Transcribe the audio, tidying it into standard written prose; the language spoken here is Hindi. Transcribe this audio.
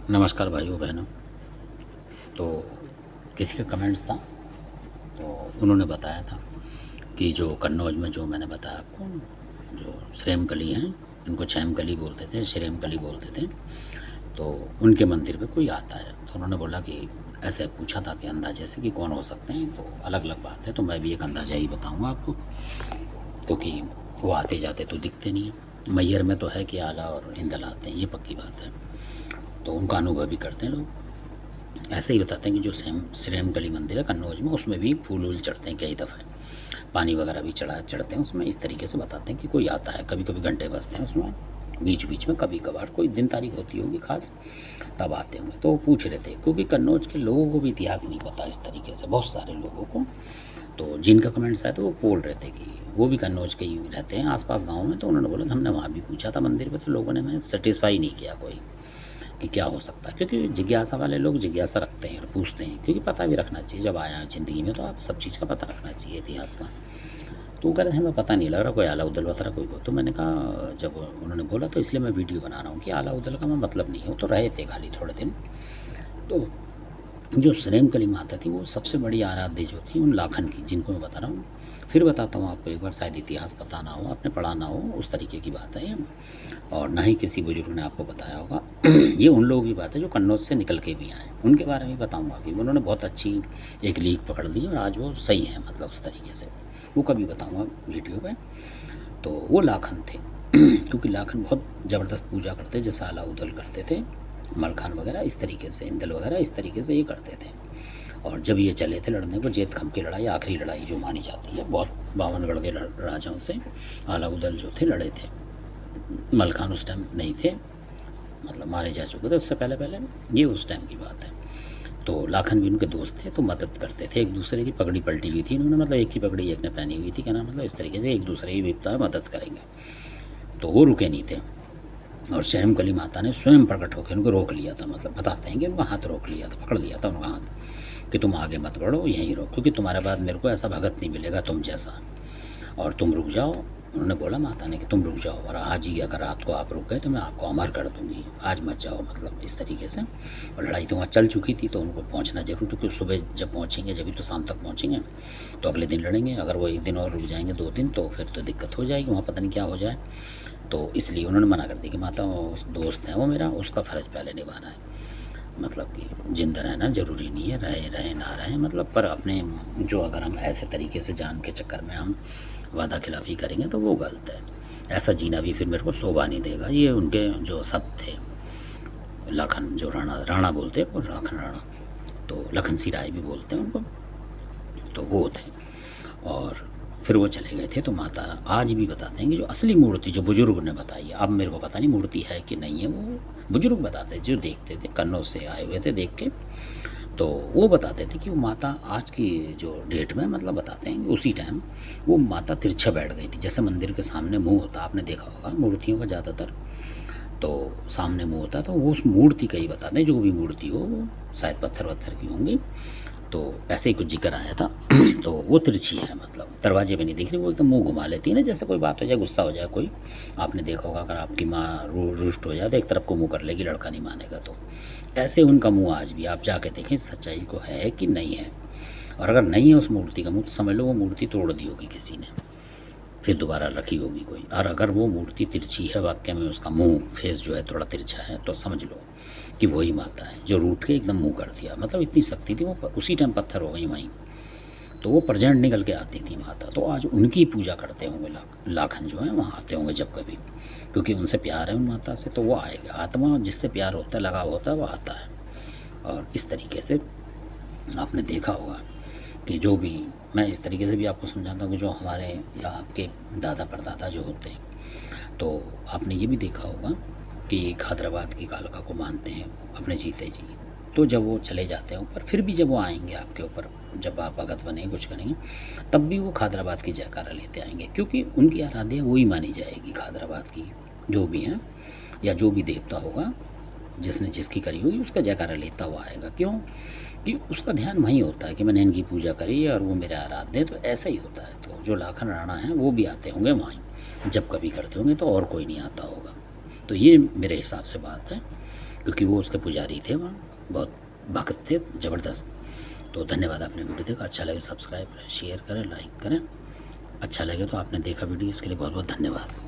नमस्कार भाइयों बहनों। तो किसी का कमेंट्स था, तो उन्होंने बताया था कि जो कन्नौज में जो मैंने बताया आपको, जो श्रेमकली हैं, इनको छैमकली बोलते थे, श्रेमकली बोलते थे, तो उनके मंदिर पे कोई आता है। तो उन्होंने बोला कि ऐसे पूछा था कि अंदाजे से कि कौन हो सकते हैं, तो अलग अलग बात है। तो मैं भी एक अंदाज़ा ही बताऊँगा आपको, क्योंकि वो आते जाते तो दिखते नहीं हैं। मैहर में तो है कि आला और इंदल आते हैं, ये पक्की बात है। तो उनका अनुभव भी करते हैं लोग। ऐसे ही बताते हैं कि जो श्रेमकली मंदिर है कन्नौज में, उसमें भी फूल वूल चढ़ते हैं कई दफ़े, पानी वगैरह भी चढ़ते हैं उसमें। इस तरीके से बताते हैं कि कोई आता है, कभी कभी घंटे बजते हैं उसमें बीच बीच में, कभी कभार कोई दिन तारीख होती होगी खास, तब आते होंगे। तो पूछ रहे थे, क्योंकि कन्नौज के लोगों को भी इतिहास नहीं पता इस तरीके से, बहुत सारे लोगों को। तो जिनका कमेंट्स आया तो वो बोल रहे थे कि वो भी कन्नौज के ही रहते हैं आसपास गाँव में। तो उन्होंने बोला कि हमने वहाँ भी पूछा था मंदिर पर, तो लोगों ने हमें सेटिस्फाई नहीं किया कोई कि क्या हो सकता है। क्योंकि जिज्ञासा वाले लोग जिज्ञासा रखते हैं और पूछते हैं, क्योंकि पता भी रखना चाहिए। जब आया है ज़िंदगी में तो आप सब चीज़ का पता रखना चाहिए, इतिहास का। तो वो कह रहे थे हमें पता नहीं लग रहा, कोई आला उदल बता रहा कोई को। तो मैंने कहा, जब उन्होंने बोला तो इसलिए मैं वीडियो बना रहा हूँ कि आला उदल का मैं मतलब नहीं हो। तो रहे थे खाली थोड़े दिन। तो जो श्रेमकली माता थी, वो सबसे बड़ी आराध्य जो थी उन लाखन की, जिनको मैं बता रहा हूँ। फिर बताता हूँ आपको एक बार, शायद इतिहास पता ना हो, आपने पढ़ा ना हो, उस तरीके की बात है ये, और ना ही किसी बुजुर्ग ने आपको बताया होगा। ये उन लोगों की बात है जो कन्नौज से निकल के भी आए, उनके बारे में बताऊँगा कि उन्होंने बहुत अच्छी एक लीक पकड़ ली और आज वो सही है, मतलब उस तरीके से। वो कभी बताऊँगा वीडियो पे। तो वो लाखन थे। क्योंकि लाखन बहुत ज़बरदस्त पूजा करते, जैसे आला उदल करते थे, मलखान वगैरह इस तरीके से, इंदल वगैरह इस तरीके से ये करते थे। और जब ये चले थे लड़ने को, जेत खम की लड़ाई, आखिरी लड़ाई जो मानी जाती है, बहुत बावनगढ़ के राजाओं से आला उदल जो थे लड़े थे। मलखान उस टाइम नहीं थे, मतलब मारे जा चुके थे उससे पहले पहले, ये उस टाइम की बात है। तो लाखन भी उनके दोस्त थे, तो मदद करते थे। एक दूसरे की पगड़ी पलटी हुई थी इन्होंने, मतलब एक ही पगड़ी एक ने पहनी हुई थी, क्या नाम, मतलब इस तरीके से एक दूसरे की विपदा में मदद करेंगे। तो वो रुके नहीं थे, और श्रेमकली माता ने स्वयं प्रकट होकर उनको रोक लिया था। मतलब बताते हैं कि उनका हाथ रोक लिया था, पकड़ लिया था उनका हाथ, कि तुम आगे मत बढ़ो, यहीं रहो, क्योंकि तुम्हारे बाद मेरे को ऐसा भगत नहीं मिलेगा तुम जैसा, और तुम रुक जाओ। उन्होंने बोला माता ने कि तुम रुक जाओ, और आज ही अगर रात को आप रुक गए तो मैं आपको अमर कर दूंगी, आज मत जाओ, मतलब इस तरीके से। और लड़ाई तो वहाँ चल चुकी थी, तो उनको पहुँचना जरूर, क्योंकि सुबह जब पहुँचेंगे जब तो शाम तक पहुँचेंगे, तो अगले दिन लड़ेंगे। अगर वो एक दिन और रुक जाएंगे, 2 दिन, तो फिर तो दिक्कत हो जाएगी, वहाँ पता नहीं क्या हो जाए। तो इसलिए उन्होंने मना कर दी कि माता, दोस्त है वो मेरा, उसका फ़र्ज़ पहले निभाना है। मतलब कि जिंदा रहना ज़रूरी नहीं है, रहे रहे ना रहे, मतलब पर अपने जो, अगर हम ऐसे तरीके से जान के चक्कर में हम वादा खिलाफ़ी करेंगे तो वो गलत है। ऐसा जीना भी फिर मेरे को शोभा नहीं देगा। ये उनके जो सब थे, लखन जो राणा बोलते हैं, वो लखन राणा, तो लखन सिंह राय भी बोलते हैं उनको, तो वो थे। और फिर वो चले गए थे। तो माता आज भी बताते हैं कि जो असली मूर्ति जो बुजुर्ग ने बताई, अब मेरे को पता नहीं मूर्ति है कि नहीं है, वो बुजुर्ग बताते, जो देखते थे, कन्नौज से आए हुए थे देख के, तो वो बताते थे कि वो माता आज की जो डेट में, मतलब बताते हैं कि उसी टाइम वो माता तिरछा बैठ गई थी। जैसे मंदिर के सामने मुंह होता, आपने देखा होगा मूर्तियों का ज़्यादातर, तो सामने मुंह होता, तो वो उस मूर्ति का ही बताते हैं, जो भी मूर्ति हो वो शायद पत्थर वत्थर की होंगी। तो ऐसे ही कुछ जिक्र आया था। तो वो तिरछी है, मतलब दरवाजे पे नहीं दिख रही, वो एकदम मुंह घुमा लेती है ना, जैसे कोई बात हो जाए, गुस्सा हो जाए कोई। आपने देखा होगा, अगर आपकी माँ रुष्ट हो जाए तो एक तरफ को मुंह कर लेगी, लड़का नहीं मानेगा। तो ऐसे उनका मुंह आज भी, आप जाके देखें सच्चाई को है कि नहीं है। और अगर नहीं है उस मूर्ति का मुंह, तो समझ लो वो मूर्ति तोड़ दी होगी किसी ने, फिर दोबारा रखी होगी कोई। और अगर वो मूर्ति तिरछी है वाकई में, उसका मुंह फेस जो है थोड़ा तिरछा है, तो समझ लो कि वही माता है जो रूठ के एकदम मुंह कर दिया। मतलब इतनी शक्ति थी, वो उसी टाइम पत्थर हो गई वहीं। तो वो प्रेजेंट निकल के आती थी माता। तो आज उनकी पूजा करते होंगे लाखन जो है, वहाँ आते होंगे जब कभी, क्योंकि उनसे प्यार है उन माता से, तो वो आएगा। आत्मा जिससे प्यार होता है, लगाव होता है, वो आता है। और इस तरीके से आपने देखा होगा कि जो भी, मैं इस तरीके से भी आपको समझाता हूँ कि जो हमारे या आपके दादा परदादा जो होते हैं, तो आपने ये भी देखा होगा कि हैदराबाद की कालका को मानते हैं अपने जीते जी। तो जब वो चले जाते हैं ऊपर, फिर भी जब वो आएंगे आपके ऊपर, जब आप भगत बनेंगे, कुछ करेंगे, तब भी वो हैदराबाद की जयकारा लेते आएंगे, क्योंकि उनकी आराध्या वही मानी जाएगी, हैदराबाद की जो भी हैं, या जो भी देवता होगा जिसने जिसकी करी होगी, उसका जयकारा लेता हुआ आएगा। क्यों? कि उसका ध्यान वहीं होता है कि मैंने इनकी पूजा करी और वो मेरे आराध्य हैं। तो ऐसा ही होता है। तो जो लाखन राणा हैं वो भी आते होंगे वहीं, जब कभी करते होंगे, तो और कोई नहीं आता होगा। तो ये मेरे हिसाब से बात है, क्योंकि वो उसके पुजारी थे वहाँ, बहुत भक्त थे ज़बरदस्त। तो धन्यवाद, आपने वीडियो देखा, अच्छा लगे सब्सक्राइब करें, शेयर करें, लाइक करें। अच्छा लगे तो आपने देखा वीडियो, इसके लिए बहुत बहुत धन्यवाद।